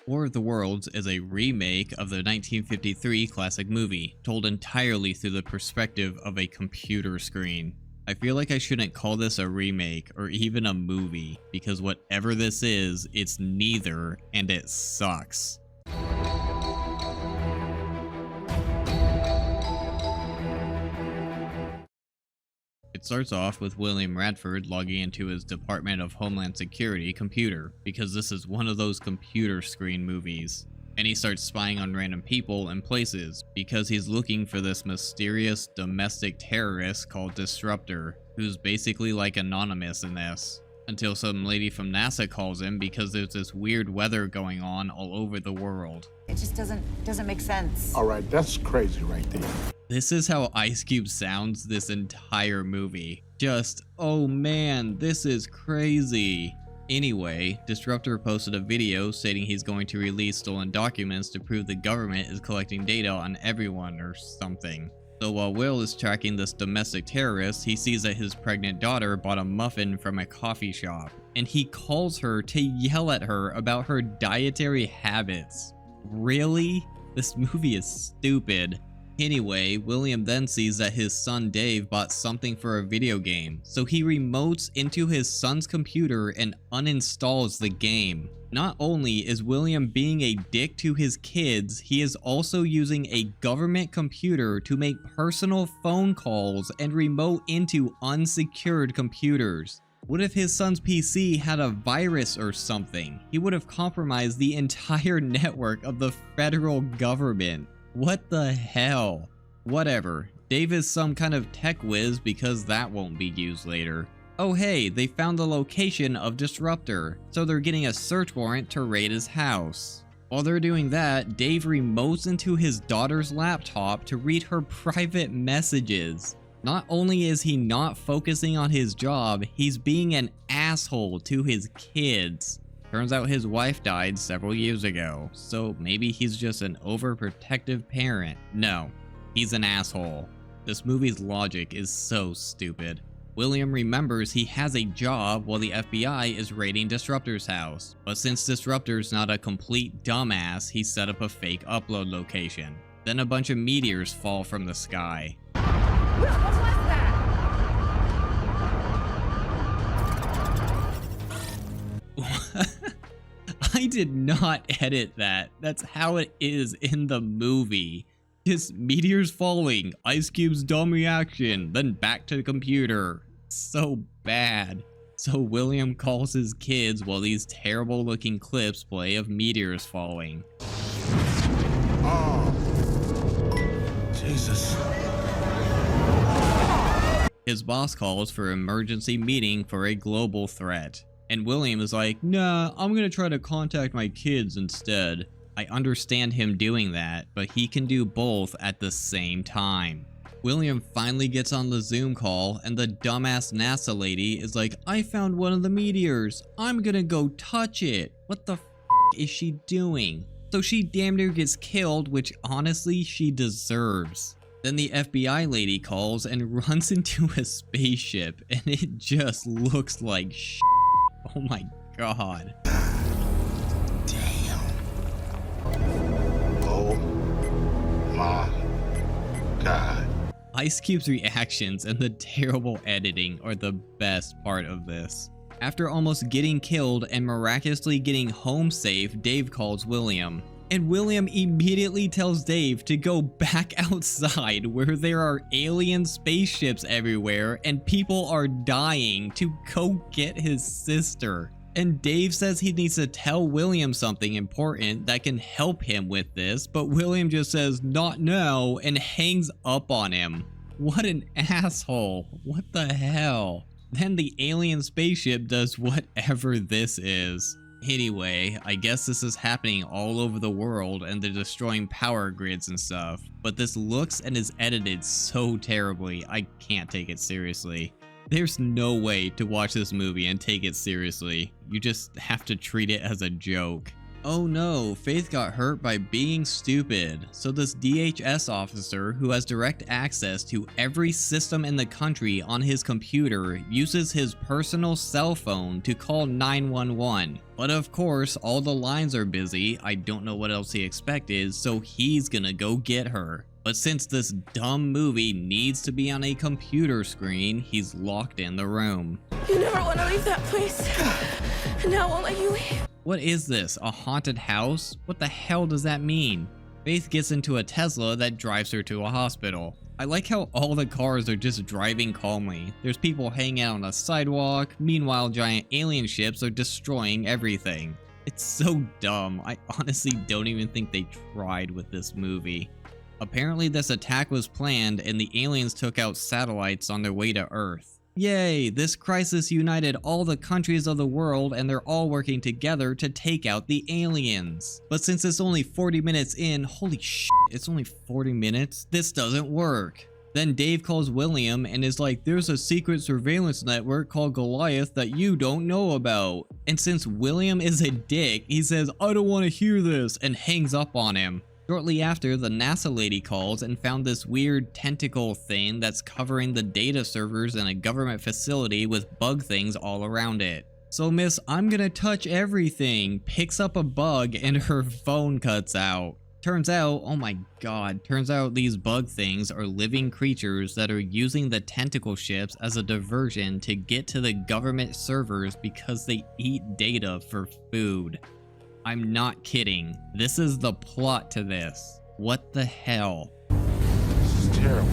War of the Worlds is a remake of the 1953 classic movie, told entirely through the perspective of a computer screen. I feel like I shouldn't call this a remake or even a movie, because whatever this is, it's neither, and it sucks. It starts off with William Radford logging into his Department of Homeland Security computer, because this is one of those computer screen movies. And he starts spying on random people and places, because he's looking for this mysterious domestic terrorist called Disruptor, who's basically like Anonymous in this. Until some lady from NASA calls him because there's this weird weather going on all over the world. It just doesn't make sense. All right, that's crazy right there. This is how Ice Cube sounds this entire movie. Just, oh man, this is crazy. Anyway, Disruptor posted a video stating he's going to release stolen documents to prove the government is collecting data on everyone or something. So while Will is tracking this domestic terrorist, he sees that his pregnant daughter bought a muffin from a coffee shop, and he calls her to yell at her about her dietary habits. Really? This movie is stupid. Anyway, William then sees that his son Dave bought something for a video game, so he remotes into his son's computer and uninstalls the game. Not only is William being a dick to his kids, he is also using a government computer to make personal phone calls and remote into unsecured computers. What if his son's PC had a virus or something? He would have compromised the entire network of the federal government. What the hell? Whatever. Dave is some kind of tech whiz because that won't be used later. Oh hey, they found the location of Disruptor, so they're getting a search warrant to raid his house. While they're doing that, Dave remotes into his daughter's laptop to read her private messages. Not only is he not focusing on his job, he's being an asshole to his kids. Turns out his wife died several years ago, so maybe he's just an overprotective parent. No, he's an asshole. This movie's logic is so stupid. William remembers he has a job while the FBI is raiding Disruptor's house, but since Disruptor's not a complete dumbass, he set up a fake upload location. Then a bunch of meteors fall from the sky. Will, what was that? I did not edit that. That's how it is in the movie. Just meteors falling, Ice Cube's dumb reaction, then back to the computer. So bad. So William calls his kids while these terrible looking clips play of meteors falling. Oh, Jesus. His boss calls for an emergency meeting for a global threat. And William is like, nah, I'm gonna try to contact my kids instead. I understand him doing that, but he can do both at the same time. William finally gets on the Zoom call, and the dumbass NASA lady is like, I found one of the meteors. I'm gonna go touch it. What the f is she doing? So she damn near gets killed, which honestly she deserves. Then the FBI lady calls and runs into a spaceship, and it just looks like shit. Oh my god. Damn. Oh my god. Ice Cube's reactions and the terrible editing are the best part of this. After almost getting killed and miraculously getting home safe, Dave calls William. And William immediately tells Dave to go back outside where there are alien spaceships everywhere and people are dying to go get his sister. And Dave says he needs to tell William something important that can help him with this, but William just says, not now, and hangs up on him. What an asshole. What the hell? Then the alien spaceship does whatever this is. Anyway, I guess this is happening all over the world and they're destroying power grids and stuff, but this looks and is edited so terribly, I can't take it seriously. There's no way to watch this movie and take it seriously. You just have to treat it as a joke. Oh no, Faith got hurt by being stupid. So this DHS officer, who has direct access to every system in the country on his computer, uses his personal cell phone to call 911. But of course, all the lines are busy. I don't know what else he expected, so he's gonna go get her. But since this dumb movie needs to be on a computer screen, he's locked in the room. You never want to leave that place, and now I won't let you leave. What is this, a haunted house? What the hell does that mean? Faith gets into a Tesla that drives her to a hospital. I like how all the cars are just driving calmly. There's people hanging out on a sidewalk, meanwhile giant alien ships are destroying everything. It's so dumb, I honestly don't even think they tried with this movie. Apparently this attack was planned and the aliens took out satellites on their way to Earth. Yay, this crisis united all the countries of the world and they're all working together to take out the aliens. But since it's only 40 minutes in, holy shit, it's only 40 minutes? This doesn't work. Then Dave calls William and is like, there's a secret surveillance network called Goliath that you don't know about. And since William is a dick, he says, I don't want to hear this, and hangs up on him. Shortly after, the NASA lady calls and found this weird tentacle thing that's covering the data servers in a government facility with bug things all around it. So Miss I'm gonna touch everything picks up a bug and her phone cuts out. Turns out, oh my god, turns out these bug things are living creatures that are using the tentacle ships as a diversion to get to the government servers because they eat data for food. I'm not kidding. This is the plot to this. What the hell? This is terrible.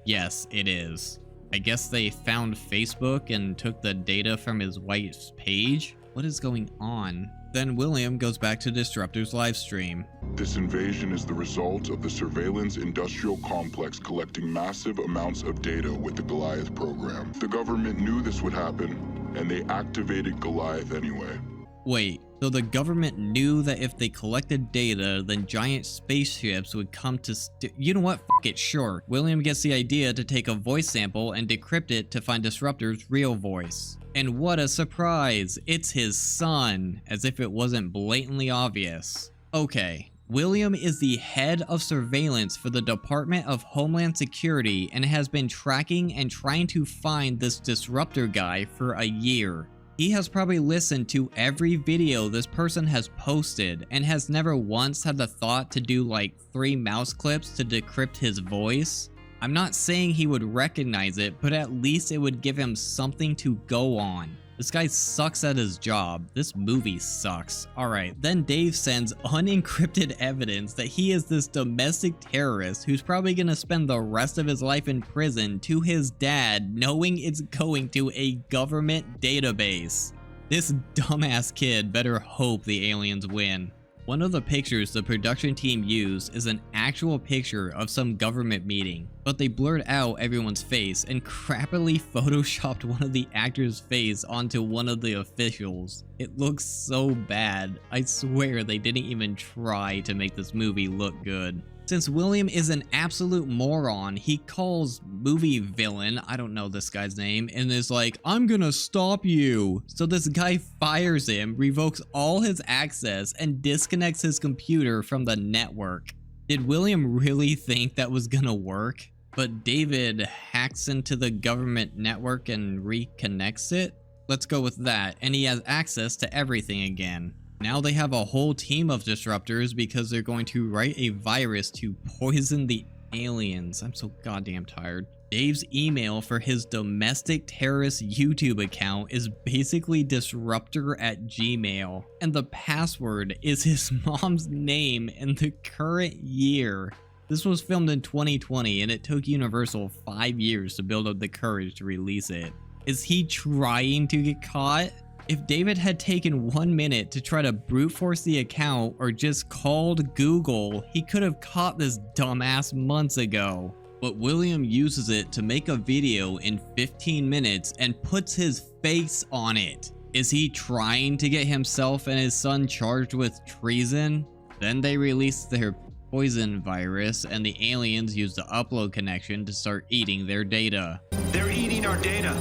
Yes, it is. I guess they found Facebook and took the data from his wife's page? What is going on? Then William goes back to Disruptor's livestream. This invasion is the result of the surveillance industrial complex collecting massive amounts of data with the Goliath program. The government knew this would happen, and they activated Goliath anyway. Wait, so the government knew that if they collected data, then giant spaceships would come to you know what? F it, sure. William gets the idea to take a voice sample and decrypt it to find Disruptor's real voice. And what a surprise! It's his son, as if it wasn't blatantly obvious. Okay, William is the head of surveillance for the Department of Homeland Security and has been tracking and trying to find this Disruptor guy for a year. He has probably listened to every video this person has posted and has never once had the thought to do like 3 mouse clips to decrypt his voice. I'm not saying he would recognize it, but at least it would give him something to go on. This guy sucks at his job. This movie sucks. Alright, then Dave sends unencrypted evidence that he is this domestic terrorist who's probably gonna spend the rest of his life in prison to his dad, knowing it's going to a government database. This dumbass kid better hope the aliens win. One of the pictures the production team used is an actual picture of some government meeting, but they blurred out everyone's face and crappily photoshopped one of the actors' face onto one of the officials. It looks so bad. I swear they didn't even try to make this movie look good. Since William is an absolute moron, he calls movie villain, I don't know this guy's name, and is like, I'm gonna stop you. So this guy fires him, revokes all his access, and disconnects his computer from the network. Did William really think that was gonna work? But David hacks into the government network and reconnects it? Let's go with that, and he has access to everything again. Now they have a whole team of disruptors because they're going to write a virus to poison the aliens. I'm so goddamn tired. Dave's email for his domestic terrorist YouTube account is basically disruptor@gmail, and the password is his mom's name and the current year. This was filmed in 2020 and it took Universal 5 years to build up the courage to release it. Is he trying to get caught? If David had taken 1 minute to try to brute force the account or just called Google, he could have caught this dumbass months ago. But William uses it to make a video in 15 minutes and puts his face on it. Is he trying to get himself and his son charged with treason? Then they release their poison virus and the aliens use the upload connection to start eating their data. They're eating our data.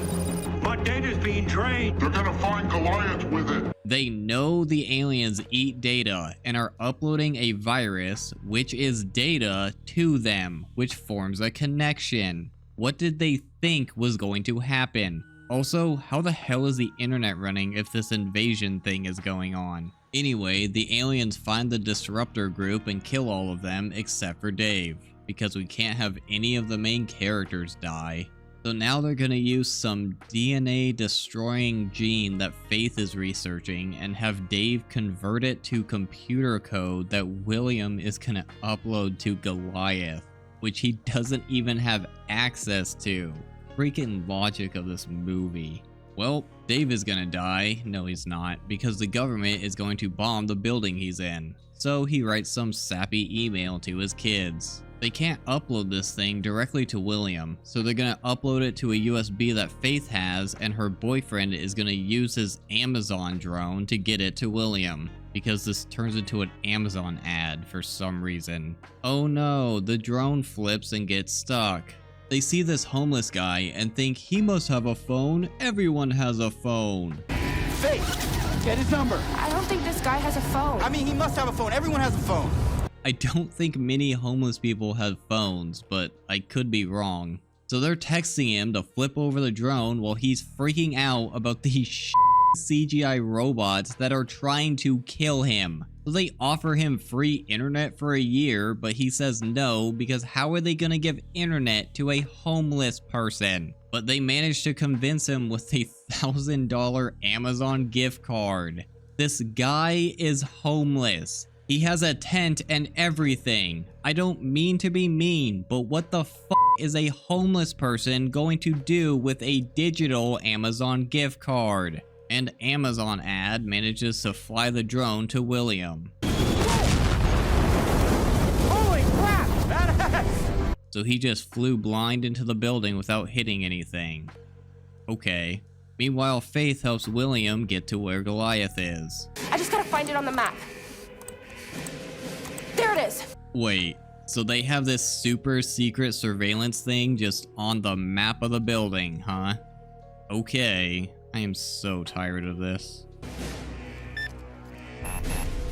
My data's being drained. They're gonna find Goliath with it. They know the aliens eat data and are uploading a virus, which is data, to them, which forms a connection. What did they think was going to happen? Also, how the hell is the internet running if this invasion thing is going on? Anyway, the aliens find the disruptor group and kill all of them except for Dave, because we can't have any of the main characters die. So now they're gonna use some DNA destroying gene that Faith is researching and have Dave convert it to computer code that William is gonna upload to Goliath, which he doesn't even have access to. Freaking logic of this movie. Well, Dave is gonna die. No, he's not, because the government is going to bomb the building he's in. So he writes some sappy email to his kids. They can't upload this thing directly to William, so they're gonna upload it to a USB that Faith has, and her boyfriend is gonna use his Amazon drone to get it to William, because this turns into an Amazon ad for some reason. Oh no, the drone flips and gets stuck. They see this homeless guy and think he must have a phone. Everyone has a phone. Faith, get his number. I don't think this guy has a phone. I mean, he must have a phone. Everyone has a phone. I don't think many homeless people have phones, but I could be wrong. So they're texting him to flip over the drone while he's freaking out about these CGI robots that are trying to kill him. So they offer him free internet for a year, but he says no, because how are they gonna give internet to a homeless person? But they managed to convince him with a $1,000 Amazon gift card. This guy is homeless. He has a tent and everything. I don't mean to be mean, but what the fuck is a homeless person going to do with a digital Amazon gift card? And Amazon ad manages to fly the drone to William. Holy crap! Badass! So he just flew blind into the building without hitting anything. Okay. Meanwhile, Faith helps William get to where Goliath is. I just gotta find it on the map. There it is. Wait, so they have this super secret surveillance thing just on the map of the building, huh? Okay, I am so tired of this.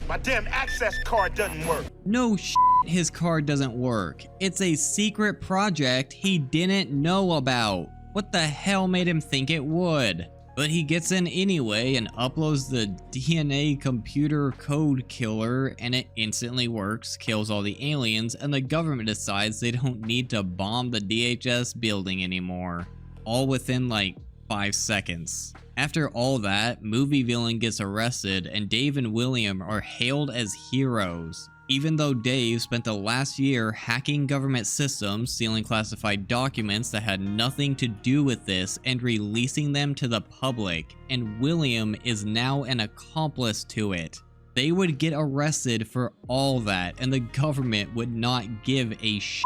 My damn access card doesn't work. No shit, his card doesn't work. It's a secret project he didn't know about. What the hell made him think it would? But he gets in anyway and uploads the DNA computer code killer, and it instantly works, kills all the aliens, and the government decides they don't need to bomb the DHS building anymore. All within like 5 seconds. After all that, movie villain gets arrested and Dave and William are hailed as heroes. Even though Dave spent the last year hacking government systems, stealing classified documents that had nothing to do with this, and releasing them to the public, and William is now an accomplice to it. They would get arrested for all that, and the government would not give a shit.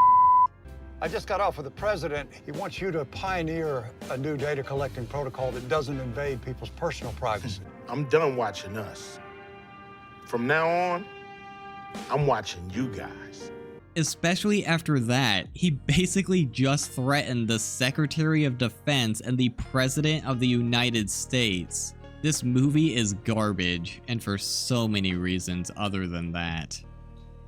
I just got off with the president. He wants you to pioneer a new data collecting protocol that doesn't invade people's personal privacy. I'm done watching us. From now on, I'm watching you guys. Especially after that, he basically just threatened the Secretary of Defense and the President of the United States. This movie is garbage, and for so many reasons other than that.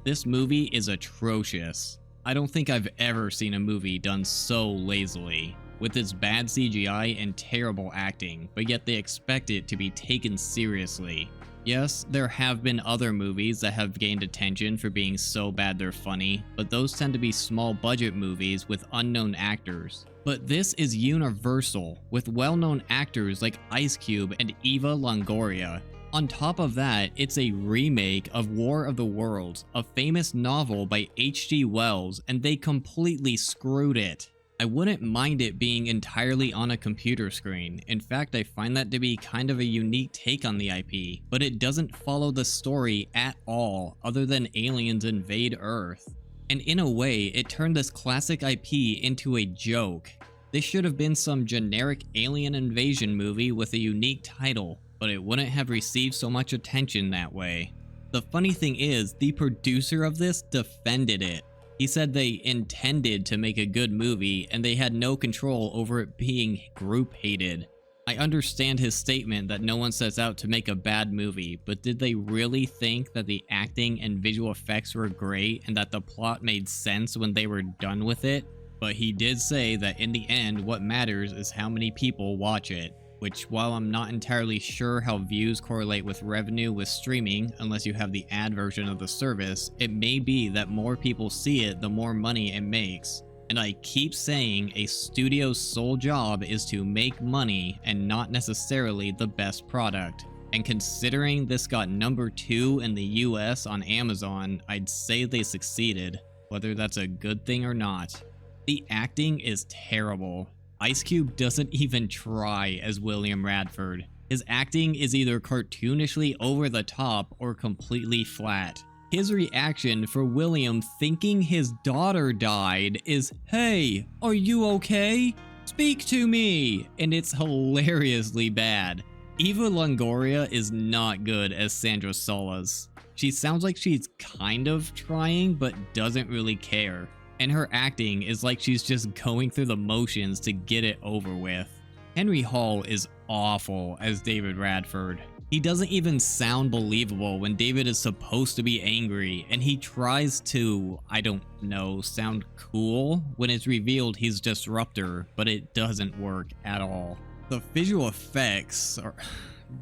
This movie is atrocious. I don't think I've ever seen a movie done so lazily, with its bad CGI and terrible acting, but yet they expect it to be taken seriously. Yes, there have been other movies that have gained attention for being so bad they're funny, but those tend to be small budget movies with unknown actors. But this is Universal, with well-known actors like Ice Cube and Eva Longoria. On top of that, it's a remake of War of the Worlds, a famous novel by H.G. Wells, and they completely screwed it. I wouldn't mind it being entirely on a computer screen. In fact, I find that to be kind of a unique take on the IP, but it doesn't follow the story at all, other than aliens invade Earth. And in a way, it turned this classic IP into a joke. This should have been some generic alien invasion movie with a unique title, but it wouldn't have received so much attention that way. The funny thing is, the producer of this defended it. He said they intended to make a good movie and they had no control over it being group hated. I understand his statement that no one sets out to make a bad movie, but did they really think that the acting and visual effects were great and that the plot made sense when they were done with it? But he did say that in the end, what matters is how many people watch it. Which, while I'm not entirely sure how views correlate with revenue with streaming, unless you have the ad version of the service, it may be that more people see it, the more money it makes. And I keep saying a studio's sole job is to make money and not necessarily the best product. And considering this got number 2 in the US on Amazon, I'd say they succeeded, whether that's a good thing or not. The acting is terrible. Ice Cube doesn't even try as William Radford. His acting is either cartoonishly over the top or completely flat. His reaction for William thinking his daughter died is, "Hey, are you okay? Speak to me!" And it's hilariously bad. Eva Longoria is not good as Sandra Solas. She sounds like she's kind of trying but doesn't really care. And her acting is like she's just going through the motions to get it over with. Henry Hall is awful as David Radford. He doesn't even sound believable when David is supposed to be angry, and he tries to, I don't know, sound cool when it's revealed he's Disruptor, but it doesn't work at all. The visual effects are...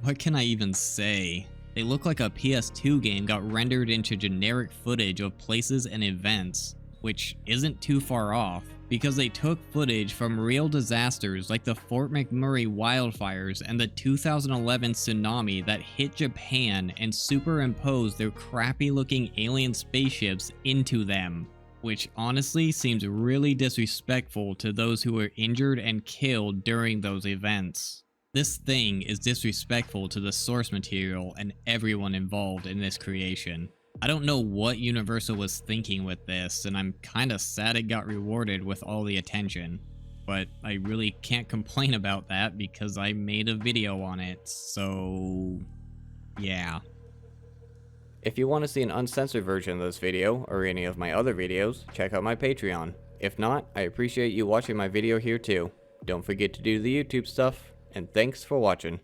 what can I even say? They look like a PS2 game got rendered into generic footage of places and events. Which isn't too far off, because they took footage from real disasters like the Fort McMurray wildfires and the 2011 tsunami that hit Japan and superimposed their crappy looking alien spaceships into them, which honestly seems really disrespectful to those who were injured and killed during those events. This thing is disrespectful to the source material and everyone involved in this creation. I don't know what Universal was thinking with this, and I'm kinda sad it got rewarded with all the attention. But I really can't complain about that because I made a video on it, so... yeah. If you want to see an uncensored version of this video, or any of my other videos, check out my Patreon. If not, I appreciate you watching my video here too. Don't forget to do the YouTube stuff, and thanks for watching.